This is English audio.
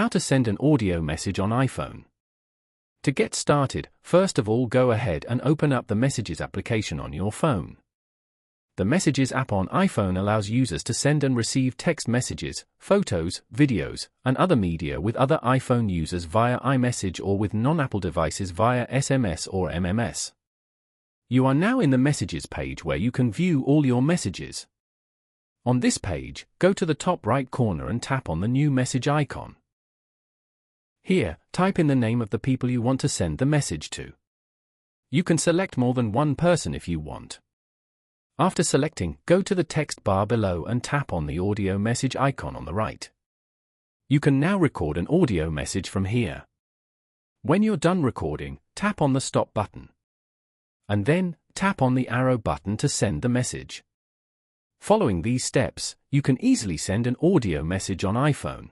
How to send an audio message on iPhone. To get started, first of all go ahead and open up the Messages application on your phone. The Messages app on iPhone allows users to send and receive text messages, photos, videos, and other media with other iPhone users via iMessage or with non-Apple devices via SMS or MMS. You are now in the Messages page where you can view all your messages. On this page, go to the top right corner and tap on the new message icon. Here, type in the name of the people you want to send the message to. You can select more than one person if you want. After selecting, go to the text bar below and tap on the audio message icon on the right. You can now record an audio message from here. When you're done recording, tap on the stop button. And then, tap on the arrow button to send the message. Following these steps, you can easily send an audio message on iPhone.